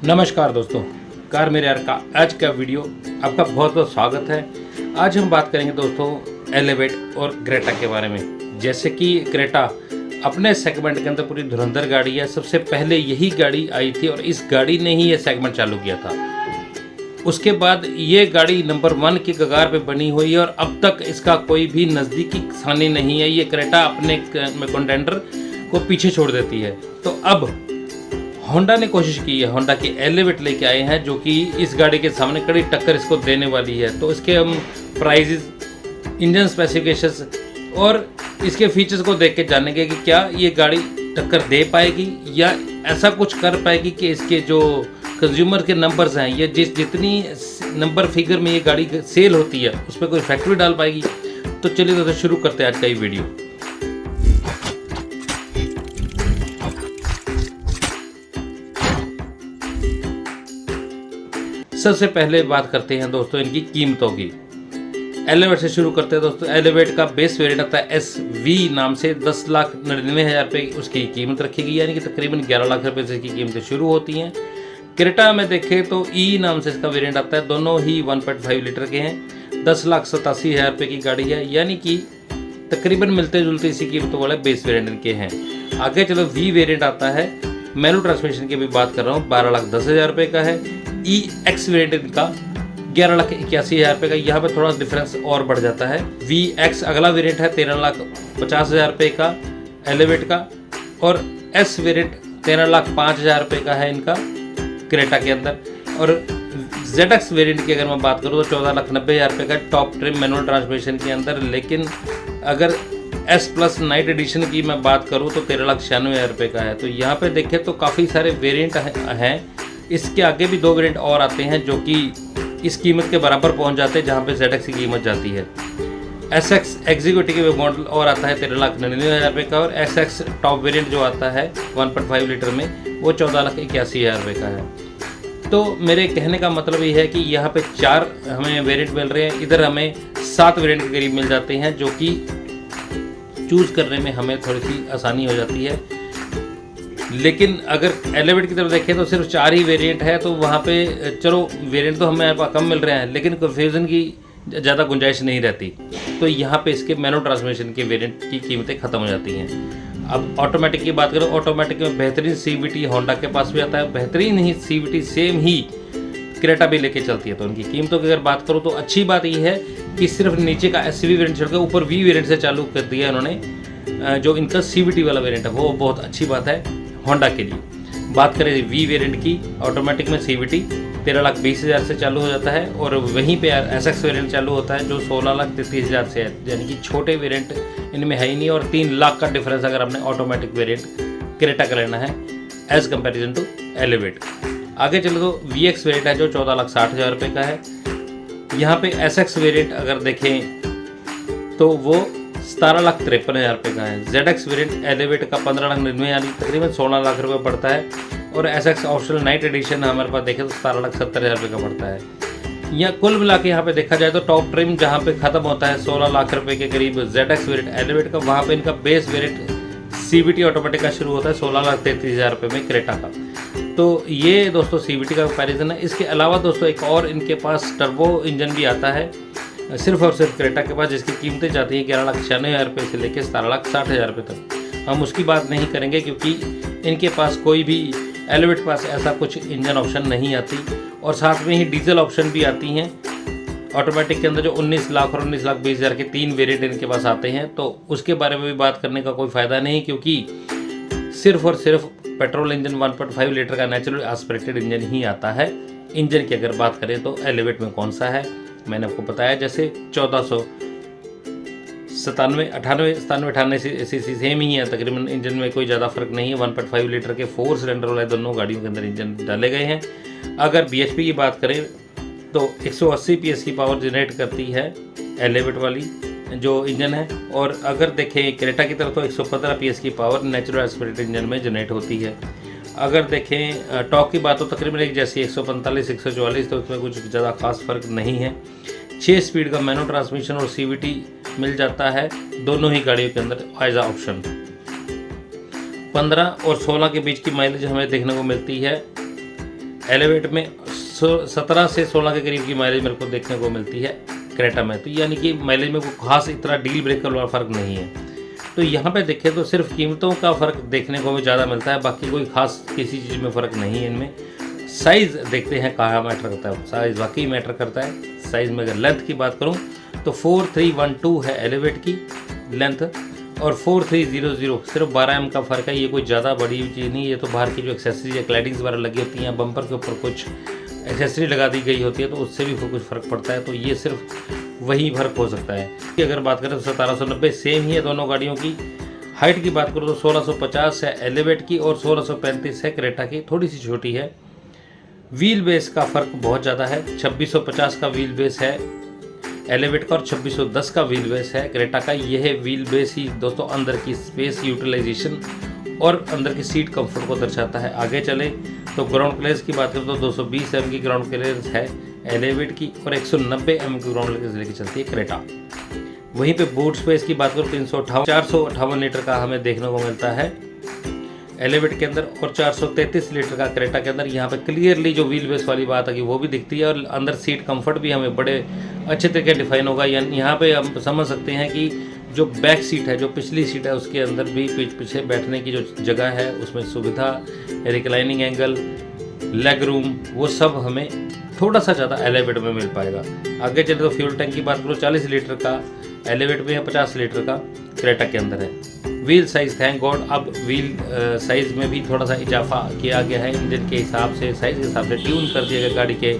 नमस्कार दोस्तों, कार मेरे यार का आज का वीडियो आपका बहुत बहुत स्वागत है। आज हम बात करेंगे दोस्तों एलिवेट और क्रेटा के बारे में। जैसे कि क्रेटा अपने सेगमेंट के अंदर पूरी धुरंधर गाड़ी है। सबसे पहले यही गाड़ी आई थी और इस गाड़ी ने ही ये सेगमेंट चालू किया था। उसके बाद ये गाड़ी नंबर 1 की कगार पे बनी हुई है और अब तक इसका कोई भी नज़दीकी सानी नहीं है। ये क्रेटा अपने कंटेंडर को पीछे छोड़ देती है। तो अब होंडा ने कोशिश की है, होंडा की एलिवेट लेके आए हैं जो कि इस गाड़ी के सामने कड़ी टक्कर इसको देने वाली है। तो इसके हम प्राइजेस, इंजन स्पेसिफिकेशंस और इसके फीचर्स को देख के जानेंगे कि क्या ये गाड़ी टक्कर दे पाएगी या ऐसा कुछ कर पाएगी कि इसके जो कंज्यूमर के नंबर्स हैं, ये जितनी नंबर फिगर में ये गाड़ी सेल होती है उस पर कोई फैक्ट्री डाल पाएगी। तो चलिए दोस्तों शुरू करते हैं आज का ये वीडियो। सबसे पहले बात करते हैं दोस्तों इनकी कीमतों की। एलिवेट से शुरू करते हैं दोस्तों। एलिवेट का बेस वेरिएंट आता है SV नाम से 10,99,000 रुपये उसकी कीमत रखी गई, यानी कि तकरीबन 11 लाख रुपये से इसकी कीमतें शुरू होती हैं। क्रेटा में देखें तो E नाम से इसका वेरिएंट आता है। दोनों ही 1.5 लीटर के हैं। 10,87,000 रुपये की गाड़ी है, यानी कि तकरीबन मिलते जुलते इसी कीमतों वाले बेस वेरिएंट के हैं। आगे चलो V वेरिएंट आता है। मैनुअल ट्रांसमिशन की भी बात कर रहा हूँ, 12,10,000 रुपये का है। EX वेरिएंट का 11,81,000 रुपये का। यहाँ पे थोड़ा डिफरेंस और बढ़ जाता है। VX अगला वेरिएंट है 13,50,000 रुपये का एलिवेट का, और S वेरिएंट 13,05,000 रुपये का है इनका क्रेटा के अंदर। और ZX वेरिएंट की अगर मैं बात करूँ तो 14,90,000 रुपये का टॉप ट्रिम मैनुअल ट्रांसमिशन के अंदर। लेकिन अगर S प्लस नाइट एडिशन की मैं बात करूँ तो 13,96,000 रुपये का है। तो यहाँ पे देखें तो काफ़ी सारे वेरिएंट हैं। इसके आगे भी 2 वेरिएंट और आते हैं जो कि इस कीमत के बराबर पहुंच जाते हैं, जहां पे ZX की कीमत जाती है। SX एग्जीक्यूटिव मॉडल और आता है 13,99,000 रुपये का, और SX टॉप वेरिएंट जो आता है 1.5 लीटर में वो 14,81,000 रुपये का है। तो मेरे कहने का मतलब ये है कि यहाँ पे 4 हमें वेरिएंट मिल रहे हैं, इधर हमें 7 वेरिएंट के करीब मिल जाते हैं, जो कि चूज़ करने में हमें थोड़ी सी आसानी हो जाती है। लेकिन अगर एलिवेट की तरफ देखें तो सिर्फ 4 ही वेरिएंट है, तो वहाँ पे चलो वेरिएंट तो हमें कम मिल रहे हैं, लेकिन कन्फ्यूज़न की ज़्यादा गुंजाइश नहीं रहती। तो यहाँ पे इसके मैनुअल ट्रांसमिशन के वेरिएंट की कीमतें ख़त्म हो जाती हैं। अब ऑटोमेटिक की बात करो, ऑटोमेटिक में बेहतरीन CVT होंडा के पास भी आता है। बेहतरीन ही CVT सेम ही क्रेटा भी लेके चलती है। तो उनकी कीमतों की अगर बात करूँ तो अच्छी बात यह है कि सिर्फ नीचे का SV वेरिएंट छोड़कर ऊपर V वेरिएंट से चालू कर दिया है उन्होंने। जो इनका CVT वाला वेरिएंट है वो बहुत अच्छी बात है होंडा के लिए। बात करें V वेरिएंट की, ऑटोमेटिक में CVT 13,20,000 से चालू हो जाता है, और वहीं पे SX वेरिएंट चालू होता है जो 16,33,000 से है, यानी कि छोटे वेरिएंट इनमें है ही नहीं। और 3 लाख का डिफरेंस अगर हमने ऑटोमेटिक वेरिएंट क्रेटा का लेना है एज कंपेरिजन टू एलिवेट। आगे चलो तो VX वेरिएंट है जो 14,60,000 रुपये का है। यहाँ पे SX वेरिएंट अगर देखें तो वो 17,53,000 रुपये का है। ZX वेरिएंट एलिवेट का 15,99,000 यानी तकरीबन 16 लाख रुपये पड़ता है, और SX ऑप्शनल नाइट एडिशन हमारे पास देखें तो 17,70,000 रुपये का पड़ता है। या कुल मिला के यहाँ पे देखा जाए तो टॉप ट्रिम जहाँ पे ख़त्म होता है 16 लाख रुपये के करीब ZX वेरिएंट एलिवेट का, वहाँ पे इनका बेस वेरिएंट CVT ऑटोमेटिक का शुरू होता है 16,33,000 रुपये में क्रेटा का। तो ये दोस्तों CVT का कंपैरिजन है। इसके अलावा दोस्तों एक और इनके पास टर्बो इंजन भी आता है सिर्फ और सिर्फ क्रेटा के पास, जिसकी कीमतें जाती हैं 11,96,000 रुपये से लेकर 17,60,000 रुपये तक। हम उसकी बात नहीं करेंगे क्योंकि इनके पास कोई भी एलिवेट के पास ऐसा कुछ इंजन ऑप्शन नहीं आती, और साथ में ही डीजल ऑप्शन भी आती हैं ऑटोमेटिक के अंदर, जो 19 लाख और 19,20,000 के 3 वेरिएंट इनके पास आते हैं। तो उसके बारे में भी बात करने का कोई फ़ायदा नहीं, क्योंकि सिर्फ और सिर्फ पेट्रोल इंजन 1.5 लीटर का नेचुरल एस्पिरेटेड इंजन ही आता है। इंजन की अगर बात करें तो एलिवेट में कौन सा है मैंने आपको बताया, जैसे 1497 सीसी सेम ही है तकरीबन। इंजन में कोई ज़्यादा फर्क नहीं है। 1.5 लीटर के 4 सिलेंडर वाले दोनों गाड़ियों के अंदर इंजन डाले गए हैं। अगर BHP की बात करें तो 180 PS की पावर जनरेट करती है एलिवेट वाली जो इंजन है, और अगर देखें क्रेटा की तरफ तो 115 PS की पावर नेचुरल एस्पिरेटेड इंजन में जनरेट होती है। अगर देखें टॉर्क की बात हो तकरीबन एक जैसी 145 144, तो इसमें कुछ ज़्यादा खास फर्क नहीं है। 6 स्पीड का मैनुअल ट्रांसमिशन और CVT मिल जाता है दोनों ही गाड़ियों के अंदर एज अ ऑप्शन। 15 और 16 के बीच की माइलेज हमें देखने को मिलती है एलिवेट में 17 से 16 के करीब की माइलेज मेरे को देखने को मिलती है क्रेटा में, तो यानी कि माइलेज में कोई खास इतना डील ब्रेकर वाला फ़र्क नहीं है। तो यहाँ पे देखें तो सिर्फ कीमतों का फ़र्क देखने को भी ज़्यादा मिलता है, बाकी कोई खास किसी चीज़ में फ़र्क नहीं है इनमें। साइज़ देखते हैं कहाँ मैटर करता है, साइज़ वाकई मैटर करता है। साइज़ में अगर लेंथ की बात करूँ तो 4312 है एलिवेट की लेंथ और 4300 सिर्फ 12 mm का फ़र्क है। ये कोई ज़्यादा बड़ी चीज़ नहीं, ये तो बाहर की जो एक्सेसरीज या क्लैडिंग्स वगैरह लगी होती हैं, बम्पर के ऊपर कुछ एक्सेसरी लगा दी गई होती है तो उससे भी कुछ फ़र्क पड़ता है, तो ये सिर्फ वही फ़र्क हो सकता है। कि अगर बात करें तो 1790 सेम ही है दोनों गाड़ियों की। हाइट की बात करूँ तो 1650 है एलिवेट की और 1635 है क्रेटा की, थोड़ी सी छोटी है। व्हील बेस का फ़र्क बहुत ज़्यादा है, 2650 का व्हील बेस है एलिवेट का और 2610 का व्हील बेस है क्रेटा का। यह है व्हील बेस ही दोस्तों अंदर की स्पेस यूटिलाइजेशन और अंदर की सीट कंफर्ट को दर्शाता है। आगे चले तो ग्राउंड क्लियरेंस की बात करें तो 220 mm की ग्राउंड क्लियरेंस है एलिवेट की और 190 mm की ग्राउंड क्लियरेंस लेके चलती है क्रेटा। वहीं पे बूट स्पेस की बात करूँ 458 लीटर का हमें देखने को मिलता है एलिवेट के अंदर और 433 लीटर का क्रेटा के अंदर। यहाँ पे क्लियरली जो व्हील बेस वाली बात है कि वो भी दिखती है और अंदर सीट कंफर्ट भी हमें बड़े अच्छे तरीके डिफाइन होगा। यानी यहाँ पे हम समझ सकते हैं कि जो बैक सीट है, जो पिछली सीट है, उसके अंदर भी पीछे बैठने की जो जगह है उसमें सुविधा, रिक्लाइनिंग एंगल, लेग रूम, वो सब हमें थोड़ा सा ज़्यादा एलिवेट में मिल पाएगा। आगे चले तो फ्यूल टैंक की बात करो 40 लीटर का एलिवेट में है, 50 लीटर का क्रेटा के अंदर है। व्हील साइज़ थैंक गॉड अब व्हील साइज़ में भी थोड़ा सा इजाफा किया गया है, इंजन के हिसाब से, साइज़ के हिसाब से ट्यून कर दिया गया गाड़ी के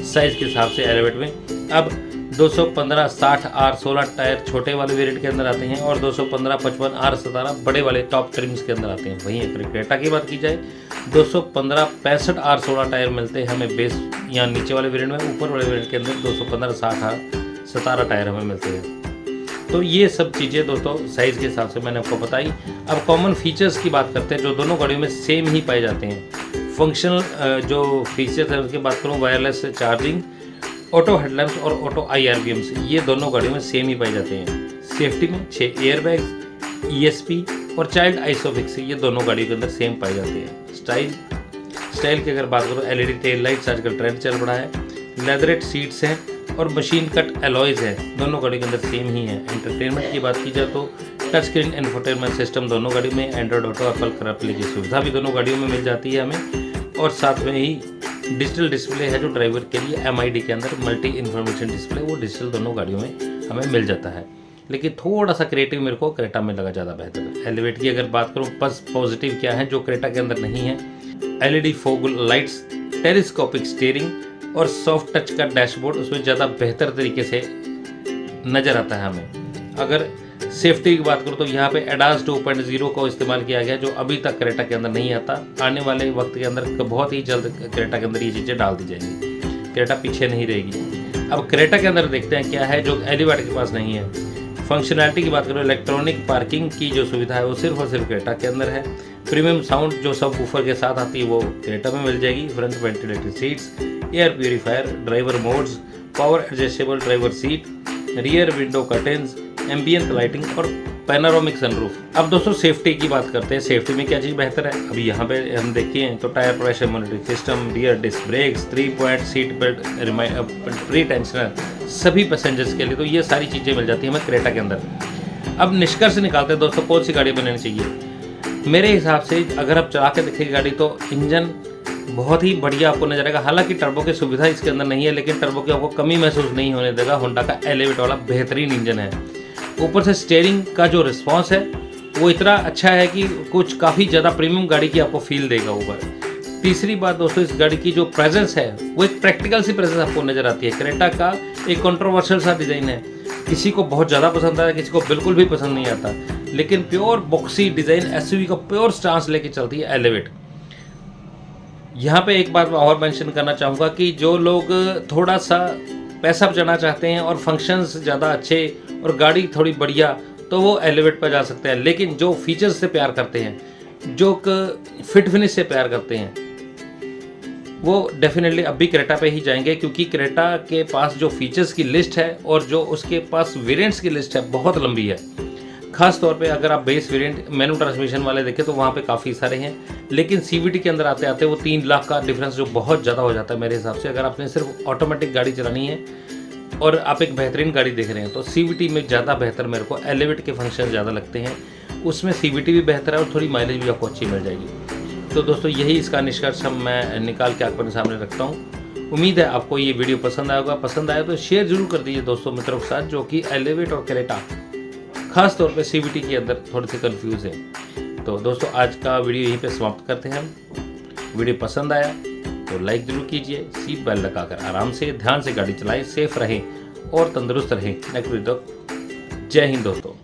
साइज़ के हिसाब से एलिवेट में। अब 215 60 R16 टायर छोटे वाले वेरिएंट के अंदर आते हैं और 215 55 R17 बड़े वाले टॉप ट्रिम्स के अंदर आते हैं। वहीं अगर क्रेटा की बात की जाए 215 65 R16 टायर मिलते हैं हमें बेस या नीचे वाले वेरिएंट में, ऊपर वाले वेरिएंट के अंदर 215 60 R17 टायर हमें मिलते हैं। तो ये सब चीज़ें दोस्तों साइज़ के हिसाब से मैंने आपको बताई। अब कॉमन फीचर्स की बात करते हैं जो दोनों गाड़ियों में सेम ही पाए जाते हैं। फंक्शनल जो फीचर्स है उसकी बात करूँ, वायरलेस चार्जिंग, ऑटो हेडलैम्प्स और ऑटो IRVMs, ये दोनों गाड़ियों में सेम ही पाए जाते हैं। सेफ्टी में 6 एयरबैग्स, ESP और चाइल्ड आइसोफिक्स, ये दोनों गाड़ियों के अंदर सेम पाए जाते हैं। स्टाइल की अगर बात करो LED टेल लाइट्स आजकल ट्रेंड चल पड़ा है, लेदरेट सीट्स हैं और मशीन कट एलॉयज है, दोनों गाड़ी के अंदर सेम ही है। एंटरटेनमेंट की बात की जाए तो टच स्क्रीन इंफोटेनमेंट सिस्टम दोनों गाड़ी में, एंड्रॉइड ऑटो, एप्पल कारप्ले की सुविधा भी दोनों गाड़ियों में मिल जाती है हमें, और साथ में ही डिजिटल डिस्प्ले है जो ड्राइवर के लिए MID के अंदर मल्टी इन्फॉर्मेशन डिस्प्ले, वो डिजिटल दोनों गाड़ियों में हमें मिल जाता है। लेकिन थोड़ा सा क्रिएटिव मेरे को क्रेटा में लगा ज़्यादा बेहतर। एलिवेट की अगर बात करूँ बस पॉजिटिव क्या है जो क्रेटा के अंदर नहीं है, LED fog lights, telescopic steering और सॉफ्ट टच का डैशबोर्ड उसमें ज़्यादा बेहतर तरीके से नज़र आता है हमें। अगर सेफ्टी की बात करूँ तो यहाँ पे ADAS 2.0 का इस्तेमाल किया गया जो अभी तक क्रेटा के अंदर नहीं आता। आने वाले वक्त के अंदर बहुत ही जल्द क्रेटा के अंदर ये चीज़ें डाल दी जाएंगी, क्रेटा पीछे नहीं रहेगी। अब क्रेटा के अंदर देखते हैं क्या है जो एलिवेट के पास नहीं है। फंक्शनैलिटी की बात करें, इलेक्ट्रॉनिक पार्किंग की जो सुविधा है वो सिर्फ और सिर्फ क्रेटा के अंदर है। प्रीमियम साउंड जो सब वूफर के साथ आती है वो क्रेटा में मिल जाएगी। Front ventilated seats, air purifier, driver modes, power adjustable driver seat, rear window curtains, ambient lighting और पैनोरामिक सनरूफ। अब दोस्तों सेफ्टी की बात करते हैं, सेफ्टी में क्या चीज़ बेहतर है। अभी यहाँ पे हम देखें तो tyre pressure monitoring system, rear disc brakes, 3 point seat belt pretensioner सभी पैसेंजर्स के लिए, तो ये सारी चीज़ें मिल जाती हैं हमें क्रेटा के अंदर। अब निष्कर्ष निकालते हैं दोस्तों कौन सी गाड़ी बनानी चाहिए। मेरे हिसाब से अगर आप चला के देखेंगे गाड़ी तो इंजन बहुत ही बढ़िया आपको नजर आएगा। हालांकि टर्बो की सुविधा इसके अंदर नहीं है, लेकिन टर्बो की आपको कमी महसूस नहीं होने देगा। होंडा का एलिवेट वाला बेहतरीन इंजन है। ऊपर से स्टीयरिंग का जो रिस्पांस है वो इतना अच्छा है कि कुछ काफ़ी ज़्यादा प्रीमियम गाड़ी की आपको फील देगा ऊपर। तीसरी बात दोस्तों, इस गाड़ी की जो प्रेजेंस है वो एक प्रैक्टिकल सी प्रेजेंस आपको नज़र आती है। क्रेटा का एक कंट्रोवर्शियल सा डिज़ाइन है, किसी को बहुत ज़्यादा पसंद आता है, किसी को बिल्कुल भी पसंद नहीं आता, लेकिन प्योर बॉक्सी डिज़ाइन SUV का प्योर स्टांस लेके चलती है एलिवेट। यहाँ पे एक बात और मेंशन करना चाहूँगा कि जो लोग थोड़ा सा पैसा बचाना चाहते हैं और फंक्शंस ज़्यादा अच्छे और गाड़ी थोड़ी बढ़िया, तो वो एलिवेट पर जा सकते हैं। लेकिन जो फीचर्स से प्यार करते हैं, जो फिट फिनिश से प्यार करते हैं, वो डेफिनेटली अब भी क्रेटा पे ही जाएंगे, क्योंकि क्रेटा के पास जो फीचर्स की लिस्ट है और जो उसके पास वेरिएंट्स की लिस्ट है बहुत लंबी है। खास तौर पे अगर आप बेस वेरिएंट मैनुअल ट्रांसमिशन वाले देखें तो वहाँ पे काफ़ी सारे हैं, लेकिन सीवीटी के अंदर आते आते वो 3 लाख का डिफरेंस जो बहुत ज़्यादा हो जाता है मेरे हिसाब से। अगर आपने सिर्फ ऑटोमेटिक गाड़ी चलानी है और आप एक बेहतरीन गाड़ी देख रहे हैं तो सीवीटी में ज़्यादा बेहतर मेरे को एलिवेट के फंक्शन ज़्यादा लगते हैं। उसमें सीवीटी भी बेहतर है और थोड़ी माइलेज भी आपको अच्छी मिल जाएगी। तो दोस्तों यही इसका निष्कर्ष मैं निकाल के आपके सामने रखता हूँ। उम्मीद है आपको ये वीडियो पसंद आएगा। पसंद आया तो शेयर जरूर कर दीजिए दोस्तों मित्रों के साथ, जो कि एलिवेट और क्रेटा खास तौर पे सीवीटी के अंदर थोड़े से कंफ्यूज है। तो दोस्तों आज का वीडियो यहीं पे समाप्त करते हैं हम। वीडियो पसंद आया तो लाइक जरूर कीजिए, सीट बेल्ट लगाकर आराम से ध्यान से गाड़ी चलाएं, सेफ रहें और तंदुरुस्त रहें। जय हिंद दोस्तों।